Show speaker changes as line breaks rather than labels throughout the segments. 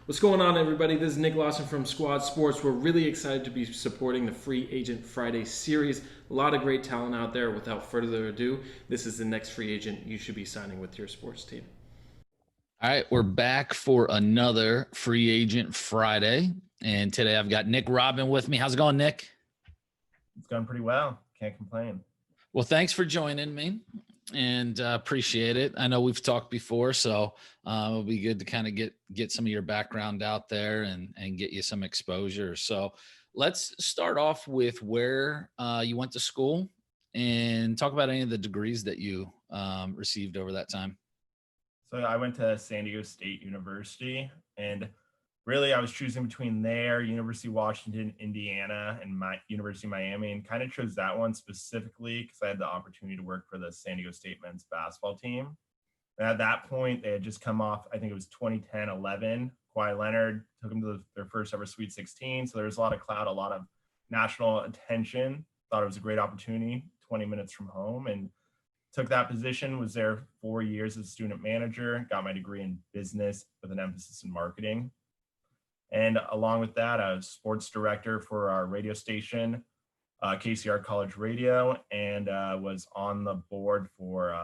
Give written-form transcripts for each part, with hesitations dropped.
What's going on, everybody? This is Nick Lawson from Squad Sports. We're really excited to be supporting the Free Agent Friday series. A lot of great talent out there. Without further ado, this is the next free agent you should be signing with your sports team.
All right, we're back for another Free Agent Friday. And today I've got Nick Robbin with me. How's it going, Nick?
It's going pretty well. Can't complain.
Well, thanks for joining me and appreciate it. I know we've talked before, so it'll be good to kind of get some of your background out there and get you some exposure. So let's start off with where you went to school and talk about any of the degrees that you received over that time.
So I went to San Diego State University, and really I was choosing between there, University of Washington, Indiana, and my University of Miami, and kind of chose that one specifically because I had the opportunity to work for the San Diego State men's basketball team. And at that point, they had just come off, I think it was 2010-11. Kawhi Leonard took them to their first ever Sweet 16. So there was a lot of clout, a lot of national attention. Thought it was a great opportunity, 20 minutes from home, and took that position, was there 4 years as a student manager, got my degree in business with an emphasis in marketing. And along with that, I was sports director for our radio station, KCR College Radio, and was on the board for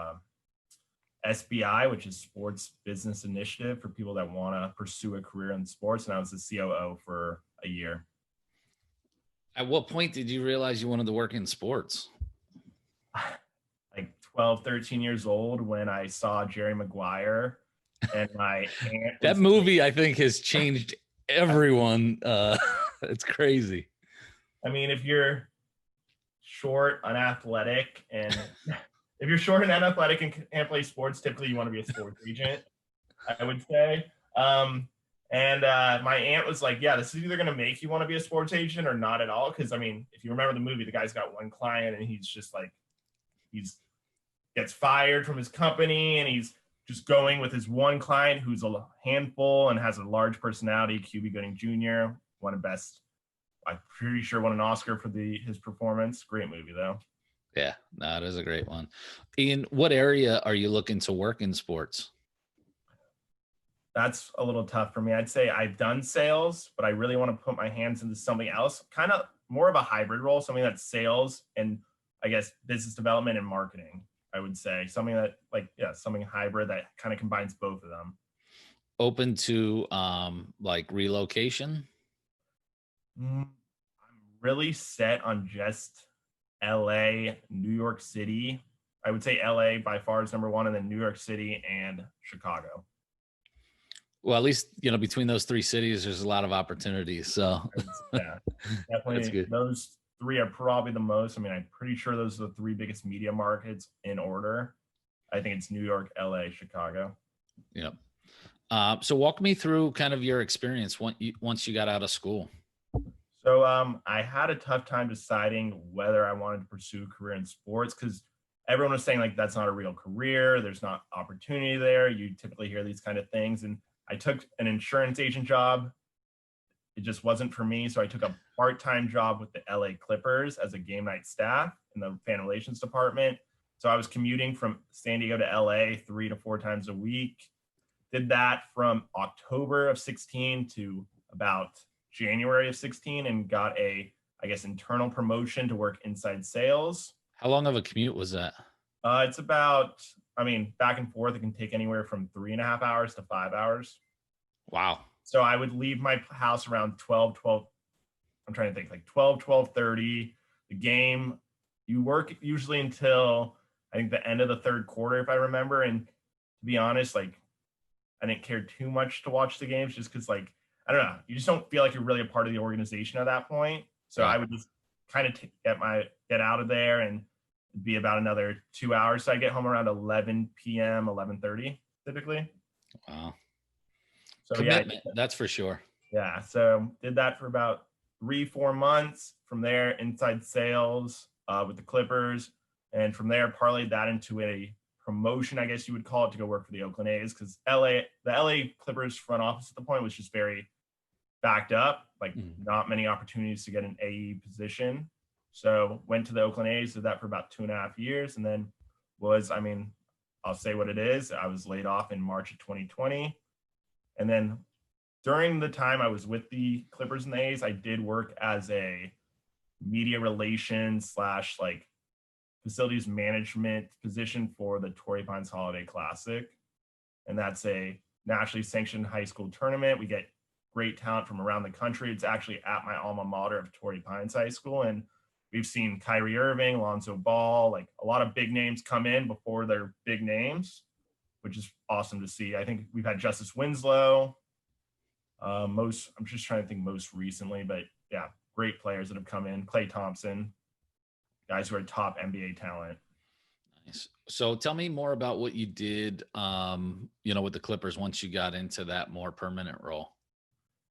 SBI, which is Sports Business Initiative for people that want to pursue a career in sports. And I was the COO for a year.
At what point did you realize you wanted to work in sports?
Like 12, 13 years old when I saw Jerry Maguire and my aunt.
That movie, I think, has changed everyone. It's crazy.
I mean, if you're short, unathletic, and if you're short and unathletic and can't play sports, typically you want to be a sports agent, I would say. And my aunt was like, yeah, this is either going to make you want to be a sports agent or not at all. Because, I mean, if you remember the movie, the guy's got one client and he's just like, gets fired from his company and he's just going with his one client who's a handful and has a large personality. Cuba Gooding Jr. won a best, I'm pretty sure won an Oscar for his performance. Great movie though.
Yeah, that is a great one. In what area are you looking to work in sports?
That's a little tough for me. I'd say I've done sales, but I really want to put my hands into something else, kind of more of a hybrid role, something that's sales and I guess business development and marketing. I would say something that something hybrid that kind of combines both of them.
Open to like relocation?
I'm really set on just LA, New York City. I would say LA by far is number one, and then New York City and Chicago.
Well, at least, between those three cities, there's a lot of opportunities. So
yeah, definitely those three are probably the most. I mean, I'm pretty sure those are the three biggest media markets in order. I think it's New York, LA, Chicago.
Yep. So walk me through kind of your experience once you got out of school.
So I had a tough time deciding whether I wanted to pursue a career in sports because everyone was saying like, that's not a real career. There's not opportunity there. You typically hear these kind of things. And I took an insurance agent job. It just wasn't for me. So I took a part-time job with the LA Clippers as a game night staff in the fan relations department. So I was commuting from San Diego to LA 3 to 4 times a week. Did that from October of 16 to about January of 16 and got internal promotion to work inside sales.
How long of a commute was that?
It's about, back and forth, it can take anywhere from 3.5 hours to 5 hours.
Wow.
So I would leave my house around 12, I'm trying to think, like 12:30. The game, you work usually until I think the end of the third quarter, if I remember. And to be honest, like I didn't care too much to watch the games just because I don't know, you just don't feel like you're really a part of the organization at that point. So I would just kind of get out of there and be about another 2 hours. So I get home around 11 p.m., 11:30 typically.
Wow.
So
commitment, that's for sure.
Yeah. So did that for about 3-4 months. From there, inside sales with the Clippers. And from there, parlayed that into a promotion, I guess you would call it, to go work for the Oakland A's because the LA Clippers front office at the point was just very backed up, not many opportunities to get an AE position. So went to the Oakland A's, did that for about 2.5 years, and then I'll say what it is. I was laid off in March of 2020. And then during the time I was with the Clippers and the A's, I did work as a media relations slash like facilities management position for the Torrey Pines Holiday Classic. And that's a nationally sanctioned high school tournament. We get great talent from around the country. It's actually at my alma mater of Torrey Pines High School. And we've seen Kyrie Irving, Lonzo Ball, like a lot of big names come in before they're big names, which is awesome to see. I think we've had Justice Winslow. I'm just trying to think most recently, but yeah, great players that have come in. Klay Thompson, guys who are top NBA talent.
Nice. So tell me more about what you did, with the Clippers once you got into that more permanent role.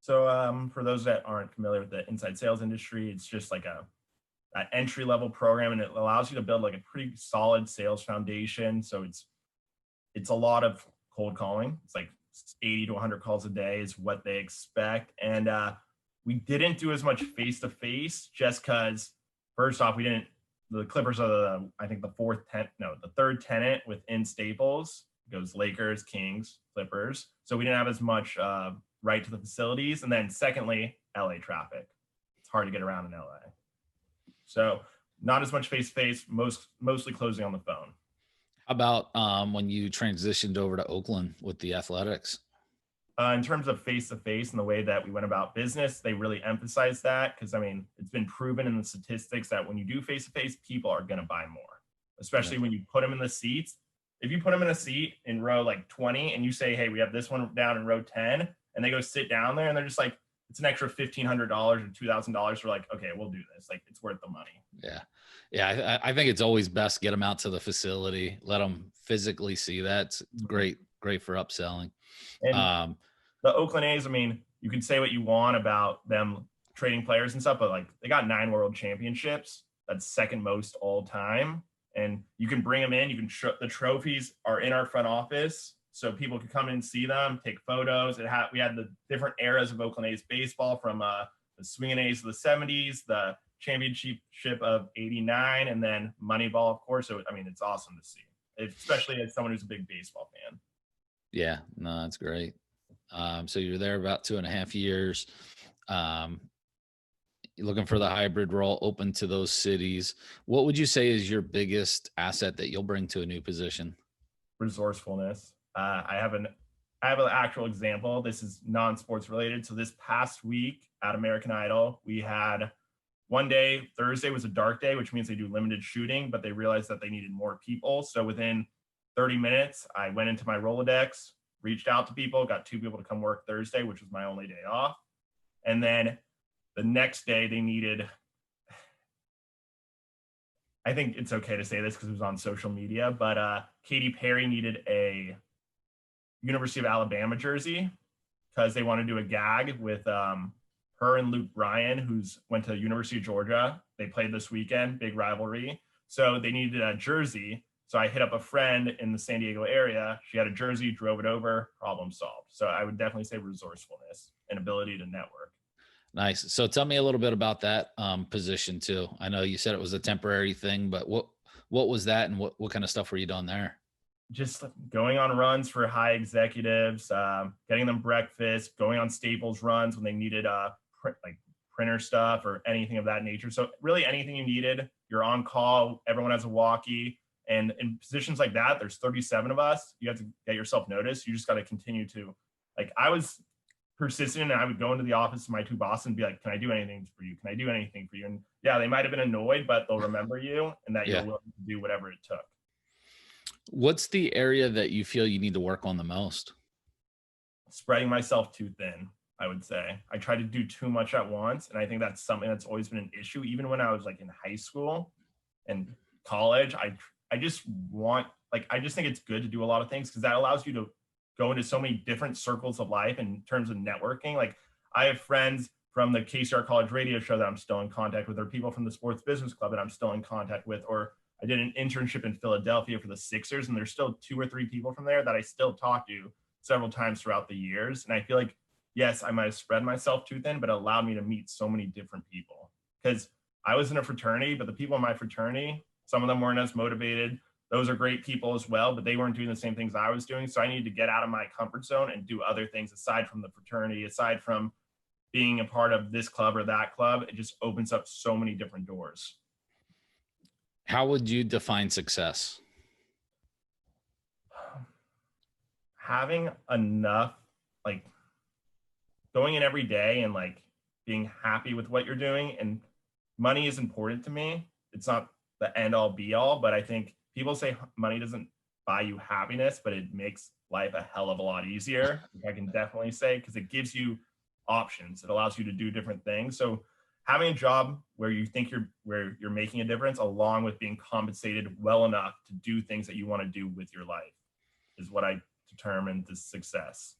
So for those that aren't familiar with the inside sales industry, it's just like an entry level program, and it allows you to build like a pretty solid sales foundation. So it's a lot of cold calling. It's like 80 to 100 calls a day is what they expect. And we didn't do as much face to face just because, first off, the Clippers are the third tenant within Staples. It goes Lakers, Kings, Clippers. So we didn't have as much right to the facilities. And then secondly, LA traffic. It's hard to get around in LA. So not as much face-to-face, mostly closing on the phone.
How about when you transitioned over to Oakland with the Athletics?
In terms of face-to-face and the way that we went about business, they really emphasize that because, it's been proven in the statistics that when you do face-to-face, people are going to buy more, especially when you put them in the seats. If you put them in a seat in row like 20 and you say, hey, we have this one down in row 10, and they go sit down there and they're just like, it's an extra $1,500 or $2,000. We're like, okay, we'll do this. Like, it's worth the money.
Yeah. Yeah. I think it's always best get them out to the facility, let them physically see that. It's great for upselling.
And the Oakland A's, you can say what you want about them trading players and stuff, but like they got 9 world championships. That's second most all time. And you can bring them in. The trophies are in our front office. So people could come in and see them, take photos. We had the different eras of Oakland A's baseball from the swinging A's of the 70s, the championship of 89, and then Moneyball, of course. So, it's awesome to see, especially as someone who's a big baseball fan.
Yeah, no, that's great. So you're there about 2.5 years. You're looking for the hybrid role, open to those cities. What would you say is your biggest asset that you'll bring to a new position?
Resourcefulness. I have an actual example. This is non-sports related. So this past week at American Idol, we had one day, Thursday was a dark day, which means they do limited shooting, but they realized that they needed more people. So within 30 minutes, I went into my Rolodex, reached out to people, got 2 people to come work Thursday, which was my only day off. And then the next day they needed, I think it's okay to say this because it was on social media, but Katy Perry needed a University of Alabama jersey because they want to do a gag with her and Luke Bryan, who's went to University of Georgia. They played this weekend, big rivalry. So they needed a jersey. So I hit up a friend in the San Diego area. She had a jersey, drove it over, problem solved. So I would definitely say resourcefulness and ability to network.
Nice. So tell me a little bit about that position too. I know you said it was a temporary thing, but what was that and what kind of stuff were you doing there?
Just going on runs for high executives, getting them breakfast, going on Staples runs when they needed printer stuff or anything of that nature. So really anything you needed, you're on call, everyone has a walkie. And in positions like that, there's 37 of us. You have to get yourself noticed. You just got to continue to, I was persistent, and I would go into the office to my 2 bosses and be like, can I do anything for you? Can I do anything for you? And yeah, they might've been annoyed, but they'll remember you and that you're willing to do whatever it took.
What's the area that you feel you need to work on the most?
Spreading myself too thin, I would say. I try to do too much at once. And I think that's something that's always been an issue. Even when I was in high school and college, I just think it's good to do a lot of things because that allows you to go into so many different circles of life in terms of networking. I have friends from the KCR College radio show that I'm still in contact with, or people from the Sports Business Club that I'm still in contact with, or I did an internship in Philadelphia for the Sixers, and there's still 2 or 3 people from there that I still talk to several times throughout the years. And I feel like, yes, I might have spread myself too thin, but it allowed me to meet so many different people because I was in a fraternity, but the people in my fraternity, some of them weren't as motivated. those are great people as well, but they weren't doing the same things I was doing. So I needed to get out of my comfort zone and do other things aside from the fraternity, aside from being a part of this club or that club. It just opens up so many different doors.
How would you define success?
Having enough, like going in every day and like being happy with what you're doing. And money is important to me. It's not the end all be all, but I think people say money doesn't buy you happiness, but it makes life a hell of a lot easier. I can definitely say, because it gives you options. It allows you to do different things. So having a job where you think you're making a difference, along with being compensated well enough to do things that you want to do with your life, is what I determined as success.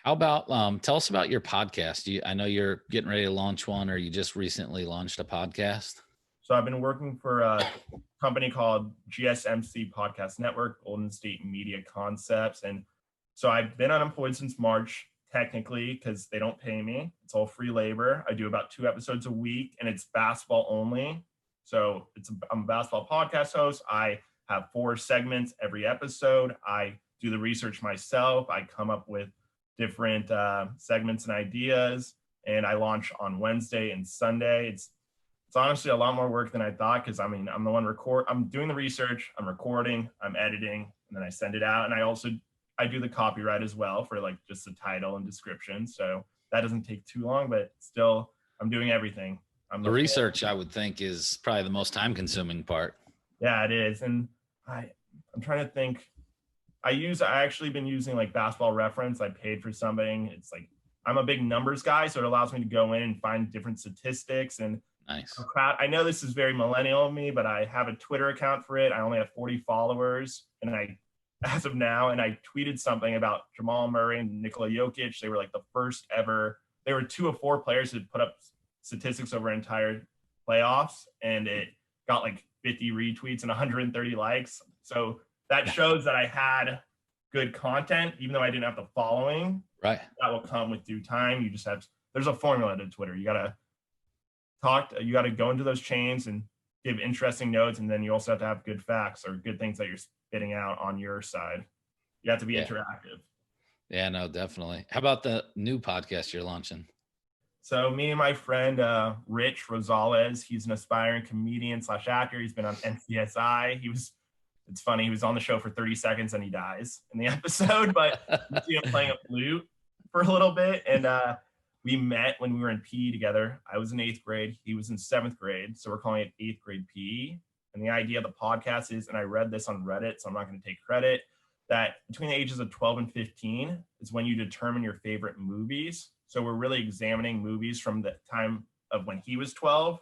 How about tell us about your podcast? I know you're getting ready to launch one, or you just recently launched a podcast.
So I've been working for a company called GSMC Podcast Network, Golden State Media Concepts. And so I've been unemployed since March, technically, because they don't pay me. It's all free labor. I do about 2 episodes a week, and it's basketball only. So I'm a basketball podcast host. I have 4 segments every episode. I do the research myself. I come up with different segments and ideas, and I launch on Wednesday and Sunday. It's honestly a lot more work than I thought, because I mean, I'm the one I'm doing the research, I'm recording, I'm editing, and then I send it out. And I do the copyright as well for like just the title and description. So that doesn't take too long, but still I'm doing everything.
The research, I would think, is probably the most time consuming part.
Yeah, it is. And I'm trying to think. I actually been using like Basketball Reference. I paid for something. It's like, I'm a big numbers guy, so it allows me to go in and find different statistics. And
nice.
I know this is very millennial of me, but I have a Twitter account for it. I only have 40 followers, and I tweeted something about Jamal Murray and Nikola Jokic. They were like the first ever. They were 2 of 4 players who put up statistics over entire playoffs, and it got like 50 retweets and 130 likes. So that shows that I had good content, even though I didn't have the following.
Right.
That will come with due time. You just there's a formula to Twitter. You got to go into those chains and give interesting notes. And then you also have to have good facts or good things that you're spitting out on your side. You have to be interactive.
Yeah, no, definitely. How about the new podcast you're launching?
So me and my friend, Rich Rosales, he's an aspiring comedian / actor. He's been on NCSI. It's funny, he was on the show for 30 seconds and he dies in the episode, but you see him playing a flute for a little bit. And we met when we were in PE together. I was in 8th grade. He was in 7th grade. So we're calling it 8th grade PE. And the idea of the podcast is, and I read this on Reddit, so I'm not going to take credit, that between the ages of 12 and 15 is when you determine your favorite movies. So we're really examining movies from the time of when he was 12.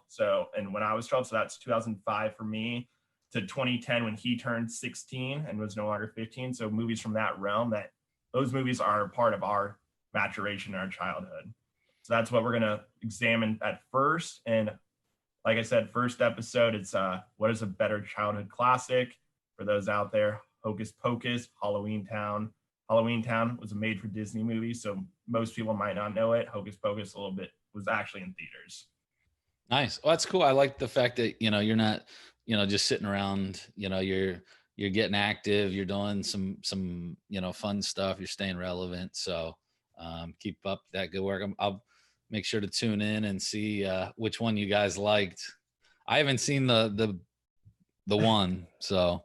And when I was 12, so that's 2005 for me, to 2010 when he turned 16 and was no longer 15. So movies from that realm, those movies are part of our maturation in our childhood. So that's what we're going to examine at first. And like I said, first episode, it's what is a better childhood classic for those out there? Hocus Pocus, Halloween Town. Halloween Town was a made for Disney movie, so most people might not know it. Hocus Pocus was actually in theaters.
Nice. Well, that's cool. I like the fact that, you're not, just sitting around, you're getting active, you're doing some, fun stuff, you're staying relevant. So keep up that good work. I'll make sure to tune in and see which one you guys liked. I haven't seen the one, so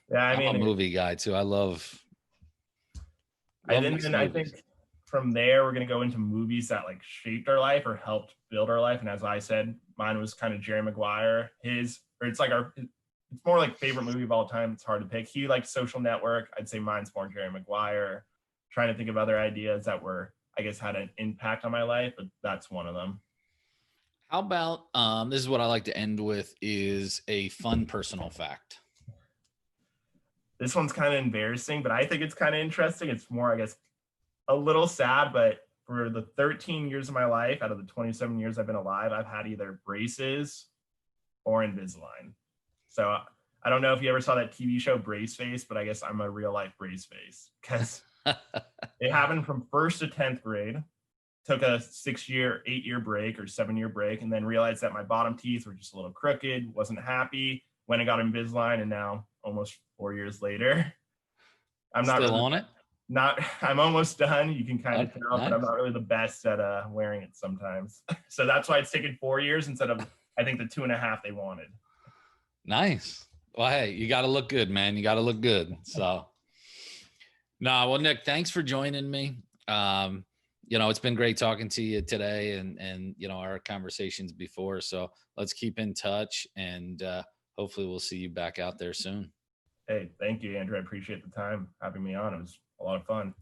yeah,
I'm a movie guy too. I
think from there we're going to go into movies that like shaped our life or helped build our life. And as I said, mine was kind of Jerry Maguire. It's more like favorite movie of all time. It's hard to pick. He liked Social Network. I'd say mine's more Jerry Maguire. Trying to think of other ideas that had an impact on my life, but that's one of them.
How about this is what I like to end with, is a fun personal fact.
This one's kind of embarrassing, but I think it's kind of interesting. It's more, I guess, a little sad, but for the 13 years of my life, out of the 27 years I've been alive, I've had either braces or Invisalign. So I don't know if you ever saw that TV show Brace Face, but I guess I'm a real life brace face, because it happened from 1st to 10th grade, took a 8-year break or 7-year break, and then realized that my bottom teeth were just a little crooked, wasn't happy, went and got Invisalign, and now almost 4 years later. I'm
Still
really,
on it?
I'm almost done. You can kind of
Okay,
tell, but I'm
nice.
not really the best at wearing it sometimes. So that's why it's taken 4 years instead of, I think, the 2.5 they wanted.
Nice. Well, hey, you got to look good, man. You got to look good. So, no, well, Nick, thanks for joining me. It's been great talking to you today and our conversations before. So let's keep in touch and hopefully we'll see you back out there soon.
Hey, thank you, Andrew. I appreciate the time having me on. It was a lot of fun.